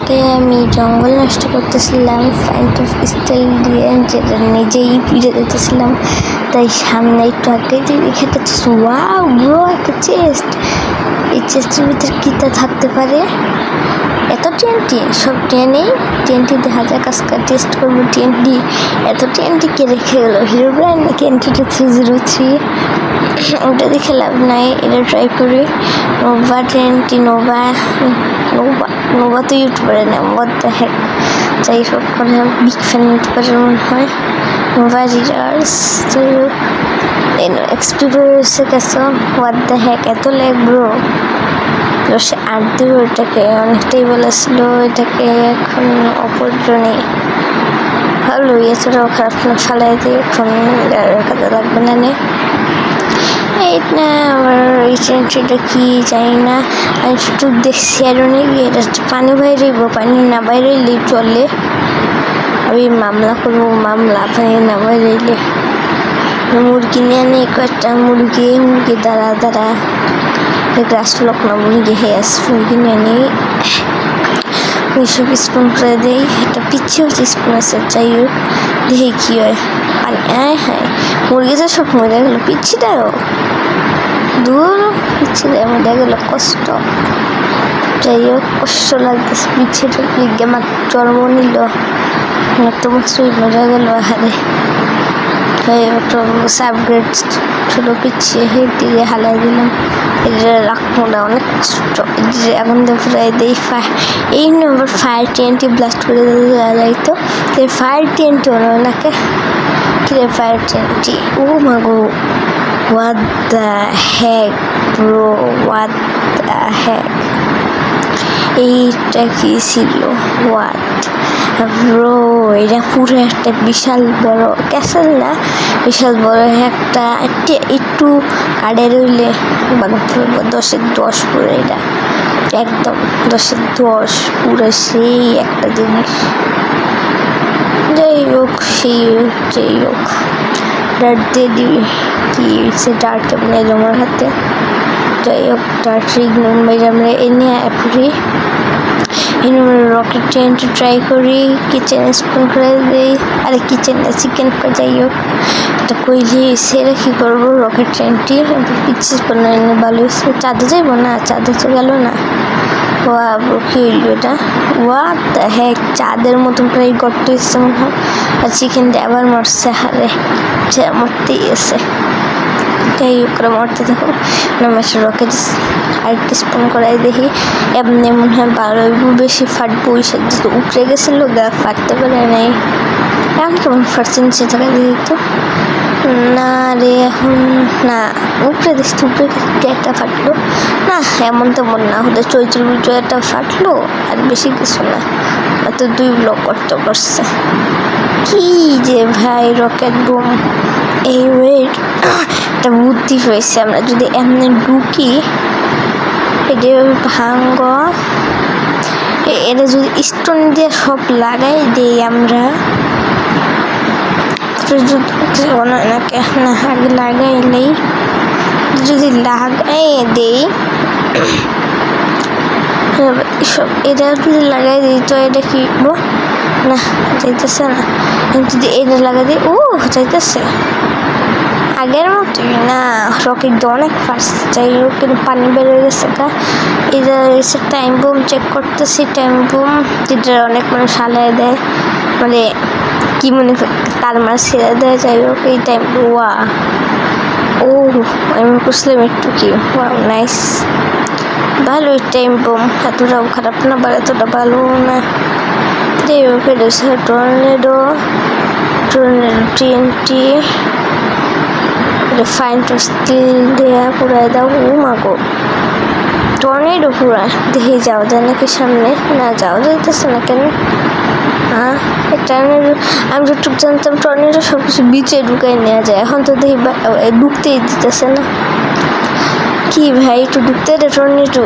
আজকে আমি জঙ্গল নষ্ট করতেছিলাম ফাইন্ড অফ স্টাইল দিয়ে, যেটা নিজেই পিড়ে দিতেছিলাম। তাই সামনে একটু আগে দেখে একটা ওয়াও ব্রো, একটা চেস্ট। এই চেস্টের ভিতরে কীটা থাকতে পারে? এত টিএনটি, সব টেনেই টিএনটি দেখা যাক। আজকে টেস্ট করবো টিএনটি। এত টিএনটি কে রেখে গেলো? হিরো ব্র্যান্ড নাকি এনটিটা 303? ওটা দেখে লাভ নাই, এটা ট্রাই করি। নোভা টিএনটি, নোভা নোভা তো ইউটিউবারে না, হোয়াট দ্য হেক। যাই হোক, কোনো বিগ ফ্যান ইউটিউবারের মনে হয়। নোভা রিডার্স, যাই হোক এক্সপিরিয়েন্সে গেছো। হোয়াট দ্য হেক, এত ল্যাগ ব্রো। 10-8 দিব এটাকে, অনেকটাই বলেছিল এটাকে। এখন অপরজনে ভালো এছাড়াও খারাপ না, ফালাই দিয়ে এখন কাজে লাগবে না। এইটা আমার এই চেনটা কি জানি না, আমি শুধু দেখছি আর অনেক এটা পানি বাইরেইব, পানি না বাইরেইলেই চলে। আমি মামলা করবো, মামলা পানি না বাইরেইলে। মুরগি নিয়ে আনি কয়েকটা, মুরগি দাঁড়া গ্রাস লোক না, মুরগি হেয়াস মুরগি নিয়ে আনি ওইসব স্পুন করে দেই। একটা পিছিয়ে হচ্ছে স্পুন আছে, যাই হোক দেখি কি হয়। হ্যাঁ মুরগিটা সব মরে গেলো, পিচ্ছিটাও দূর, পিচ্ছিটা মরে গেলো, কষ্ট। যাই হোক কষ্ট লাগতেছে, পিচ্ছিটা আমার জন্ম নিল, তো বছরই মরে গেলো। হারে আপগ্রেড ছোটো পিছিয়ে দিয়ে হালাই দিলাম। এটা রাখবো না, অনেক কষ্ট। এখন পুরাই দেই এই নম্বর ফায়ার টিএনটি ব্লাস্ট করে যাইতো। ফায়ার টিএনটি হলো নাকি কিরে? ফায়ার টিএনটি, ও মাগো, what the heck bro, what the heck. এইটা কি ছিল? হোয়াট ব্রো, এটা পুরো একটা বিশাল বড় ক্যাসেল না, বিশাল বড় একটা একটু কাটে রইলে 10-10 পুরো। এটা একদম 10-10 পুরো, সেই একটা জিনিস। যাই হোক ডার্ট দিয়ে দিবি, কি সে ডার্ট কেমন জমার হাতে। যাই হোক ডার্ট আমরা এনে পুরি রকেট টিএনটি ট্রাই করি, কিচেন স্পুন করে দিই। আরে কিচেন চিকেন, যাই হোক এটা কইলি সেরা কী করবো। রকেট টিএনটি পিছিয়ে বানানো ভালো হয়েছে। চাঁদে যাইব না, চাঁদে তো গেল না। ওয়া কি হইল এটা? হোয়াট দ্য হেক, চাঁদের মতন প্রায় গর্ত এসছে মনে হয়। আর চিকেনটা আবার মরছে, হারে সে মরতেই গেছে। যাই হোক করে মরতে থাকুন। নমেশের রকেট আরেকটা স্পুন করাই দেখি, এমনি মনে হয় ভালো বেশি ফাটবো। ওই সাথে তো উপরে গেছিলো, গা ফাটতে পারে নাই। এখন কেমন ফাটছে নিচে থাকা দিদি তো না রে, এখন না উপরে দেখছি, উপরে একটা ফাটলো না, এমন তেমন না হলে চৈত্র একটা ফাটলো, আর বেশি কিছু না। তো 2 ব্লক করতে পারছে। কি যে ভাই রকেট বুম, এই ওয়েট একটা বুদ্ধি হয়েছে। আমরা যদি এমনি ঢুকি, এটা ভাঙ্গ, এটা যদি স্টোন দিয়ে সব লাগাই দিই আমরা, না আগে লাগাইলেই যদি লাগাই দিই সব, এটা যদি লাগাই দিই তো এটা কি না যাইতেছে না। যদি এটা লাগাই দিই, ও যাইতেছে আগের মতোই না। রকেট অনেক ফাস্ট, যাই হোক কিন্তু পানি বের হয়ে গেছে গা। এটা এসে টাইম বুম চেক করতেছি, টাইম বুম যেটা অনেক মানুষ হালাই দেয়, মানে কি মনে তার মার ছেড়ে দেয়। যাই হোক এই টাইম ওয়া ও আমি বুঝলাম একটু কি ওয়া নাইস, ভালো টাইম বুম, এতটাও খারাপ না, বা এতটা ভালো না। যাই হোক এটা টর্নেডো টিএনটি ফাইন স্টিল দেয়া পুরাই দাও। ও মাগো টর্নেডো পুরা, দেখে যাওয়া যায় নাকি সামনে? না যাওয়া যাইতেছে না কেন? হ্যাঁ টর্নেডো, আমি যতটুকু জানতাম টর্নেডো সব কিছু বিচে ঢুকাই নেওয়া যায়, এখন তো দেখি ঢুকতেই দিতেছে না। কি ভাই একটু ঢুকতে দে, টর্নেডো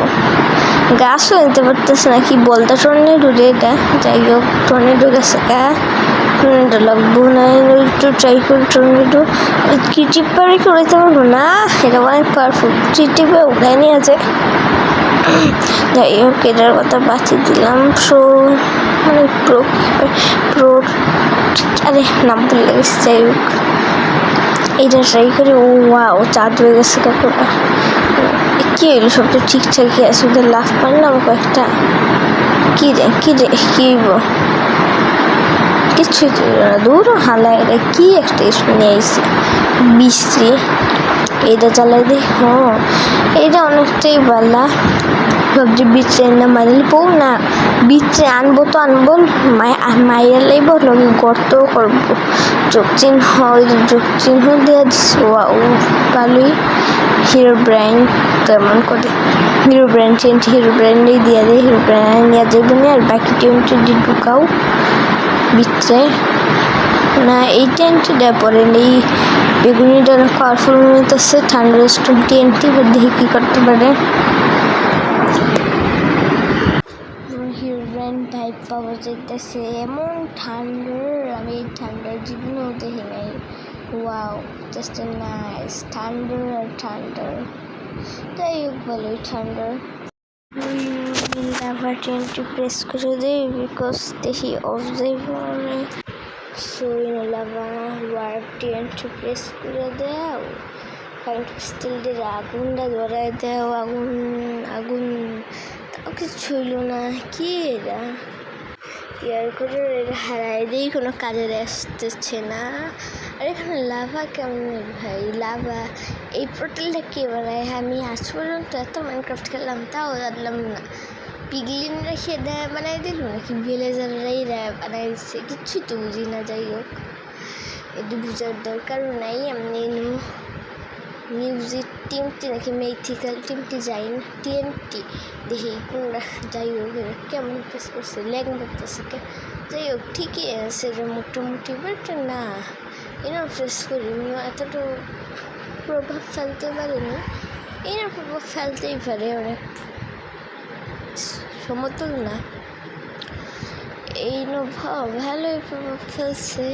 গাছও নিতে পারতেছে না, কি বলতে টর্নেডো রে এটা। যাই হোক টর্নেডো গেছে গা, টর্নেডো লাগবো না, একটু ট্রাই করি টর্নেডো। কি টিপারে কি উড়াইতে পারবো না, এটা অনেক পাওয়ারফুল, টিপে উড়াই নিয়ে যায়। যাই হোক এটার কথা বাঁচিয়ে দিলাম। সো মানে প্রো আরে নাম ভুলে গেছি। যাই হোক এইটা ট্রাই করে ও চাঁদ হয়ে গেছে কাপড়টা। কি হইলো? সব তো ঠিকঠাকই আছে। ওদের লাভ পারলাম কয়েকটা। কি রে হইব? কিছুই তো না। দূর হালা এটা কি একটা শুনে আইসি বিশ্রী। এইটা চালাই দে। এইটা অনেকটাই বালা। ভাবছি বিচে না মারিলে বউ না, বিচে আনবো তো আনবো, মাইরা লাইব, লগে গর্ত করবো, যোগ চিহ্ন দিয়ে দিচ্ছে। ও ভালোই। হিরো ব্র্যান্ড তেমন করে হিরো ব্র্যান্ডেই দিয়ে দেয়। হিরো ব্র্যান্ড নিয়ে যাবে না। আর বাকি টেন্টটি ঢুকাও বিচে না। এই টেন্টটি দেওয়া পরে এই বেগুনিটা পাওয়ারফুল মনে আছে। ঠান্ডার স্টোন টেন্টটি দেখি কি করতে পারে। হিরো ব্র্যান্ড ভাইব পাওয়া যাইতেছে। এমন ঠান্ডার আমি এই ঠান্ডার জীবনেও দেখি নাই। Wow, just nice. ঠান্ডার যাই হোক ভালোই ঠান্ডার। আবার টেন্টটি প্রেস করে দিই বিকজ দেখি অফ যাইবে। সো লাভা ওয়ার টেন্টটি প্রেস করে দাও। কারেন্ট স্টিল দিয়ে আগুনটা ধরাই দাও। আগুন তাও কিছু হইল না। কি এরা ইয়ার করে হারাই দিই, কোনো কাজে আসতেছে না। আর এখানে লাভা কেমন ভাই? লাভা এই পোর্টালটা কে বানায়? আমি আজ পর্যন্ত এত মাইনক্রাফট খেললাম তাও জানলাম না। পিগলিন রেখে দেয় বানাই দিল নাকি ভিলেজাররাই বানাই দিচ্ছে? কিচ্ছুই তো বুঝি না। যাই হোক এটি বুঝার দরকারও নাই। আমি মিউজিক টিমটি নাকি মেথিক্যাল টিমটি যাই না। টিএনটি দেখি কোনটা। যাই হোক কেমন প্রেস করছে, ল্যাগ করতেছে। যাই হোক ঠিকই আছে রে মোটামুটি, বাট না এনার প্রেস করি এতটা প্রভাব ফেলতে পারেনি। এনার প্রভাব ফেলতেই পারে, অনেক সমতুল না। এই ভালোই প্রভাব ফেলছে।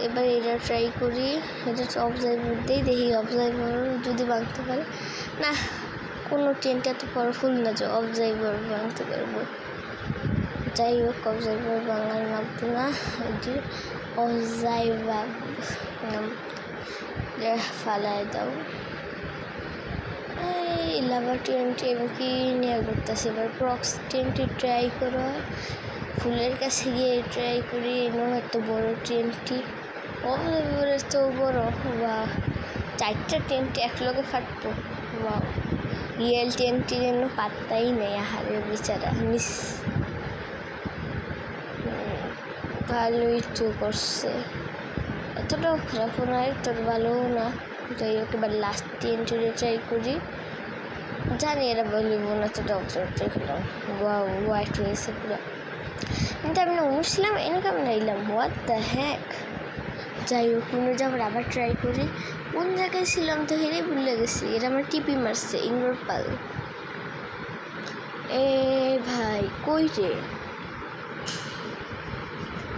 এবার এটা ট্রাই করি। এটা অবজারভার দিই, দেখি অবজারভার যদি ভাঙতে পারে। না, কোনো টেন্ট এত পাওয়ারফুল না যে অবজারভার ভাঙতে পারবো। যাই হোক অবজারভার ভাঙার লাগবে না। এটি অবজারভার ফালাই দাও। এই লাভা টেন্টটি এবং কি নিয়ে করতেছে। এবার প্রক্স টেন্টটি ট্রাই করা। ফুলের কাছে গিয়ে ট্রাই করি। এত বড় টেন্টটি অবজারভারের তো বড়। বা 4টা টেন্ট একলগে ফাটবো। বা রিয়েল টেন্টটির জন্য পাত্তাই নেই। আহারের বিচারা মিস ভালোই তো করছে। এতটাও খারাপও নয়, তোর ভালোও না। যাই হোক এবার লাস্ট টেন্টে ট্রাই করি। জানি এরা বলবো না, তো ডক্টর ট্রাই করলাম। হোয়াইট হয়েছে পুরো। কিন্তু আমি অনুশীলাম এনে কেমন আইলাম? What the heck. যাই হোক যাবার আবার ট্রাই করি। কোন জায়গায় ছিলাম তো হেরে ভুলে গেছি। এরা আমার টিপি মারছে। ইনডোর পাল। এ ভাই কই রে?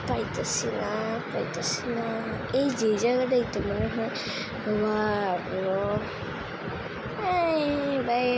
পাইতেছি না। এই যে জায়গাটাই তো মনে হয়। ভাই